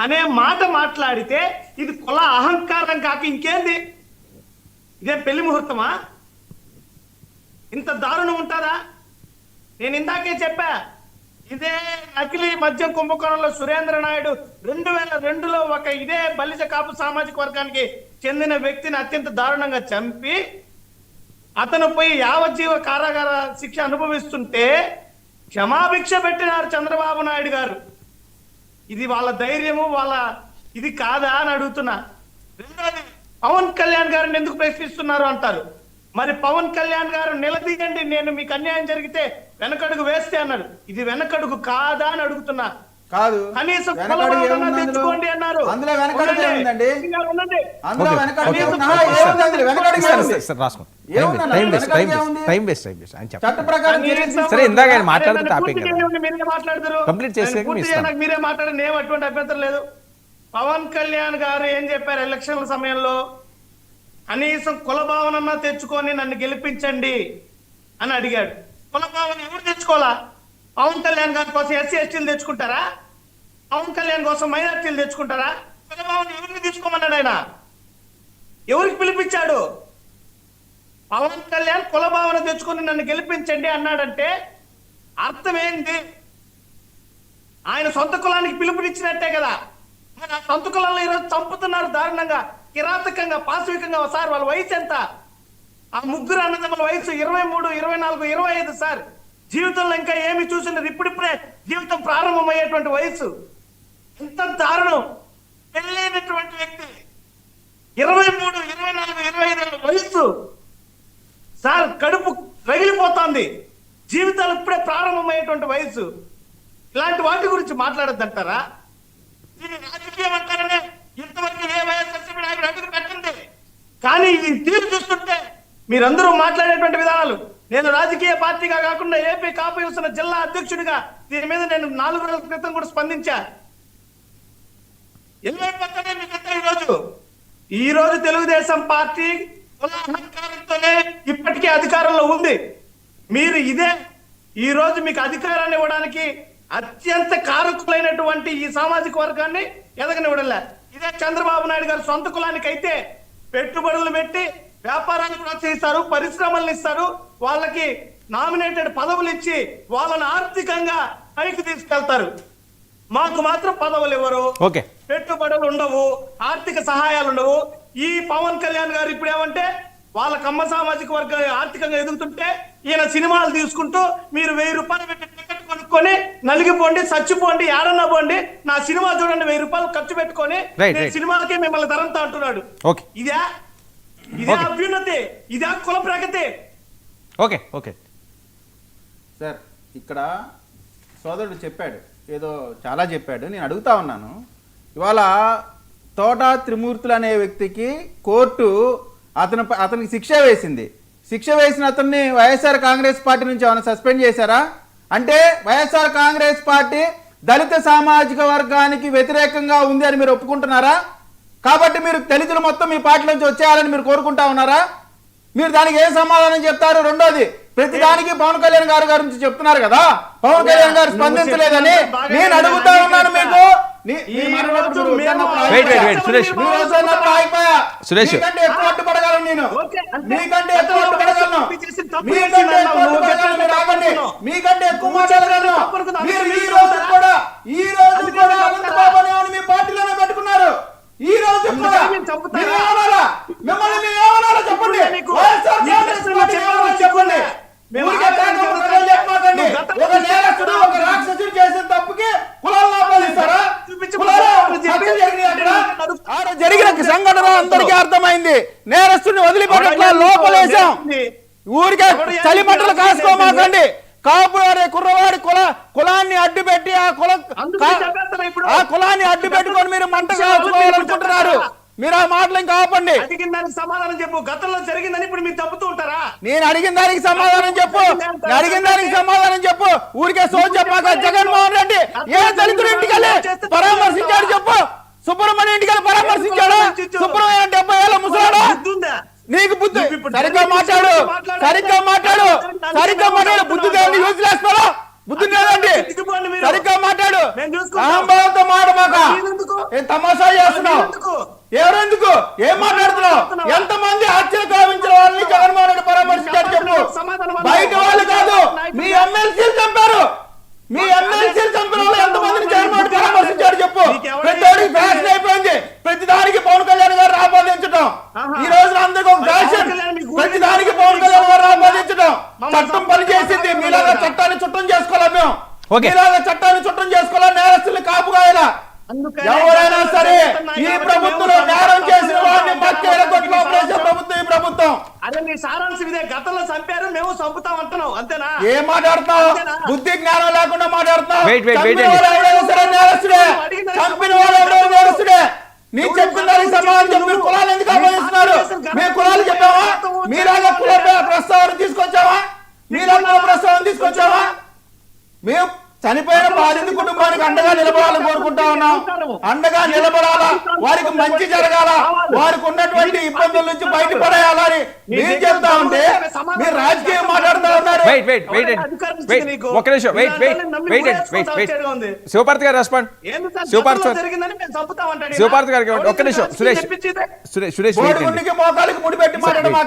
అనే మాట మాట్లాడితే ఇది కుల అహంకారం కాక ఇంకేంది? ఇదే పెళ్లి ముహూర్తమా? ఇంత దారుణం ఉంటుందా? నేను ఇందాకే చెప్పా, ఇదే నకిలీ మద్యం కుంభకోణంలో సురేంద్ర నాయుడు 2002లో ఇదే బలిజ కాపు సామాజిక వర్గానికి చెందిన వ్యక్తిని అత్యంత దారుణంగా చంపి అతను పోయి యావజ్జీవ కారాగార శిక్ష అనుభవిస్తుంటే క్షమాభిక్ష పెట్టినారు చంద్రబాబు నాయుడు గారు. ఇది వాళ్ళ ధైర్యము, వాళ్ళ ఇది కాదా అని అడుగుతున్నా. రెండోది, పవన్ కళ్యాణ్ గారిని ఎందుకు ప్రశ్నిస్తున్నారు అంటారు. మరి పవన్ కళ్యాణ్ గారు నిలదీయండి, నేను మీకు అన్యాయం జరిగితే వెనకడుగు వేస్తే అన్నాడు. ఇది వెనకడుగు కాదా అని అడుగుతున్నా. కాదు, కనీసం తెచ్చుకోండి అన్నారు. అందులో వెనకడుగు ఏముందండి? మీరే మాట్లాడండి, ఏం అటువంటి అభ్యంతరం లేదు. పవన్ కళ్యాణ్ గారు ఏం చెప్పారు ఎలక్షన్ల సమయంలో? కనీసం కుల భావనన్నా తెచ్చుకొని నన్ను గెలిపించండి అని అడిగాడు. కుల భావన ఎవరు తెచ్చుకోవాలా? పవన్ కళ్యాణ్ గారి కోసం ఎస్సీ ఎస్టీలు తెచ్చుకుంటారా? పవన్ కళ్యాణ్ కోసం మైనార్టీలు తెచ్చుకుంటారా? కుల భావన ఎవరిని తీసుకోమన్నాడు ఆయన? ఎవరికి పిలిపించాడు? పవన్ కళ్యాణ్ కుల భావన తెచ్చుకొని నన్ను గెలిపించండి అన్నాడంటే అర్థం ఏంటి? ఆయన సొంత కులానికి పిలుపునిచ్చినట్టే కదా. మన సొంత కులంలో ఈరోజు చంపుతున్నారు దారుణంగా, కిరాతకంగా, పాశవికంగా. సార్ వాళ్ళ వయసు ఎంత? ఆ ముగ్గురు అన్నదమ్ముల వయసు 23, 24, 25 సార్. జీవితంలో ఇంకా ఏమి చూసినారు? ఇప్పుడిప్పుడే జీవితం ప్రారంభమయ్యేటువంటి వయసు. ఎంత దారుణం! పెళ్ళైనటువంటి వ్యక్తి 23, 24, 25 వయసు సార్. కడుపు రగిలిపోతుంది. జీవితాలు ఇప్పుడే ప్రారంభమయ్యేటువంటి వయసు. ఇలాంటి వాటి గురించి మాట్లాడద్దంటారా? దీన్ని రాజకీయం అంటారనే ఇంతవరకు ఏ వైఎస్ఆర్సీపీ నాయకుడు అడుగు పెట్టింది. కానీ ఈ తీరు చూస్తుంటే మీరందరూ మాట్లాడేటువంటి విధానాలు, నేను రాజకీయ పార్టీగా కాకుండా ఏపీ కాపు యువసేన జిల్లా అధ్యక్షుడిగా దీని మీద నేను 4 రోజుల క్రితం కూడా స్పందించా. వెళ్ళిపోతానే మీకంతా ఈ రోజు తెలుగుదేశం పార్టీ కుల అహంకారంతోనే ఇప్పటికే అధికారంలో ఉంది. మీరు ఈ రోజు మీకు అధికారాన్ని ఇవ్వడానికి అత్యంత కారకులైనటువంటి ఈ సామాజిక వర్గాన్ని ఎదగనివ్వడంలే. ఇదే చంద్రబాబు నాయుడు గారు సొంత కులానికి అయితే పెట్టుబడులు పెట్టి వ్యాపారాన్ని ప్రోత్సహిస్తారు, పరిశ్రమలను ఇస్తారు, వాళ్ళకి నామినేటెడ్ పదవులు ఇచ్చి వాళ్ళని ఆర్థికంగా పైకి తీసుకెళ్తారు. మాకు మాత్రం పదవులు ఇవ్వరు, పెట్టుబడులు ఉండవు, ఆర్థిక సహాయాలు ఉండవు. ఈ పవన్ కళ్యాణ్ గారు ఇప్పుడు ఏమంటే వాళ్ళ కమ్మ సామాజిక వర్గం ఆర్థికంగా ఎదుగుతుంటే ఈయన సినిమాలు తీసుకుంటూ మీరు 1000 రూపాయలు పెట్టి టికెట్ కొనుక్కొని నలిగిపోండి, చచ్చిపోండి, ఏడన్నా పోండి, నా సినిమా చూడండి, 1000 రూపాయలు ఖర్చు పెట్టుకొని సినిమాలకే మిమ్మల్ని ధరంతా అంటున్నాడు. ఇదే అభ్యున్నతి? ఇదే కుల ప్రగతి? ఓకే ఓకే సార్, ఇక్కడ సోదరుడు చెప్పాడు, ఏదో చాలా చెప్పాడు. నేను అడుగుతా ఉన్నాను, ఇవాళ తోట త్రిమూర్తులు అనే వ్యక్తికి కోర్టు అతనికి శిక్ష వేసింది. శిక్ష వేసిన అతన్ని వైఎస్ఆర్ కాంగ్రెస్ పార్టీ నుంచి ఏమైనా సస్పెండ్ చేశారా? అంటే వైఎస్ఆర్ కాంగ్రెస్ పార్టీ దళిత సామాజిక వర్గానికి వ్యతిరేకంగా ఉంది అని మీరు ఒప్పుకుంటున్నారా? కాబట్టి మీరు దళితులు మొత్తం మీ పార్టీ నుంచి వచ్చేయాలని మీరు కోరుకుంటా ఉన్నారా? మీరు దానికి ఏం సమాధానం చెప్తారు? రెండోది, ప్రతిదానికి పవన్ కళ్యాణ్ గారి గురించి చెప్తున్నారు కదా, పవన్ కళ్యాణ్ గారు స్పందించలేదని నేను అడుగుతా ఉన్నాను. మీకు సురేష్ పడగలను, నేను మీకంటే ఎక్కువ పడగలను, మీకంటే ఎక్కువ మాట్లాడగలను. మీరు ఈ రోజు కూడా మీ పార్టీలోనే పెట్టుకున్నారు. ఈ రోజు కూడా మిమ్మల్ని ఏమన్నారో చెప్పండి, చెప్పండి. ఒక నేరస్తుడు, ఒక రాక్షసుడు చేసిన తప్పుకి కులాలు లోపాలిస్తారా? జరిగిన సంఘటన అందరికీ అర్థమైంది. నేరస్తుడిని వదిలిపెట్టట్లా, లోపలేసాం. ఊరికే చలిమంటలు కాసుకోమాకండి. కాపు అనే కుర్రవాడి కులాన్ని అడ్డు పెట్టి ఆ కులాన్ని అడ్డు పెట్టుకొని మీరు మంట కాల్చుకోవాలనుకుంటున్నారు. మీరు ఆ మాటలు ఇంకా ఆపండి. అడిగిన దానికి సమాధానం చెప్పు. గతంలో జరిగిందని ఇప్పుడు మీరు తప్పుతూ ఉంటారా? నేను అడిగిన దానికి సమాధానం చెప్పు, అడిగిన దానికి సమాధానం చెప్పు. ఊరికే సోచ్ చెప్పాక జగన్మోహన్ రెడ్డి ఏ దళితుడు ఇంటికి వెళ్ళి పరామర్శించాడు చెప్పు. సుబ్రహ్మణ్యం ఇంటికి వెళ్ళి పరామర్శించాడు. సుబ్రహ్మణ్యం 70 ఏళ్ళ ముసలాడు. నీకు బుద్ధి సరిగ్గా మాట్లాడు, సరిగ్గా మాట్లాడు, సరిగ్గా మాట్లాడు. బుద్ధి దేవుని యూజ్ చేస్తారా? బుద్ధి లేదండి, సరిగ్గా మాట్లాడు. అహంభావంతో మాట్లాడమాక. ఏం తమాషా చేస్తున్నావు? ఎందుకు? ఎవరెందుకు? ఏం మాట్లాడుతున్నావు? ఎంతమంది హత్యలు కావించిన వాళ్ళని జగన్మోహన్ రెడ్డి పరామర్శించారు చెప్పు. బయట వాళ్ళు కాదు, మీ ఎమ్మెల్సీలు చంపారు. మీ ఎమ్మెల్సీలు చంపిన వాళ్ళు ఎంతమందిని జగన్మోహన్ రెడ్డి పరామర్శించారు చెప్పు. ప్రతి ఒక్కరికి ఫ్యాషన్ అయిపోయింది. ప్రతి దానికి పవన్ కళ్యాణ్ గారు ఆపాదించడం. ఈ రోజు అందరికీ ఒక ఫ్యాషన్. ప్రతి దానికి పవన్ కళ్యాణ్ గారు ఆపాదించడం. చట్టం పనిచేసింది. మీలాగా చట్టాన్ని చుట్టం చేసుకోవాలి. మేము మీలాగా చట్టాన్ని చుట్టం చేసుకోవాలి. నేరస్తుల్ని కాపుగాయాల. ఎవరైనా సరే ఈ ప్రభుత్వంలో నేరం చేసిన వాడిని మక్కేల కొట్లో ప్రజల ప్రభుత్వం ఈ ప్రభుత్వం. అదే మీ సారాంశం ఇదే. గతంలో చంపారు, మేము చంపుతాం అంటున్నావు, అంతేనా? ఏం మాట్లాడుతున్నావు? బుద్ధి జ్ఞానం లేకుండా మాట్లాడుతున్నావు. Wait. చంపిన వాడు ఎవరైనా సరే నేరస్తుడే. చంపిన వాడు ఎవరైనా నేరస్తుడే. నీ చెప్పిన దానికి సమాధానం చెప్పి మీరు కులాలు ఎందుకు ఆపాదిస్తున్నారు? మేము కులాలు చెప్పావా? మీలాగా కుల ప్రస్తావన తీసుకొచ్చావా? మీలాగా ప్రస్తావన తీసుకొచ్చావా? మేము చనిపోయిన బాధిత కుటుంబానికి అండగా నిలబడాలని కోరుకుంటా ఉన్నాం. అండగా నిలబడాలా, వారికి మంచి జరగాల, వారికి ఉన్నటువంటి ఇబ్బందుల నుంచి బయటపడేయాలని మీరు చెప్తా ఉంటే మీరు రాజకీయం మాట్లాడుతూ ఉన్నారు. ఒక్క నిమిషం శివపార్తి గారు రెస్పాండ్. శివపార్తి గారికి ఒక్క నిమిషం. సురేష్ మోకాలికి ముడిపెట్టి మాట్లాడమాక.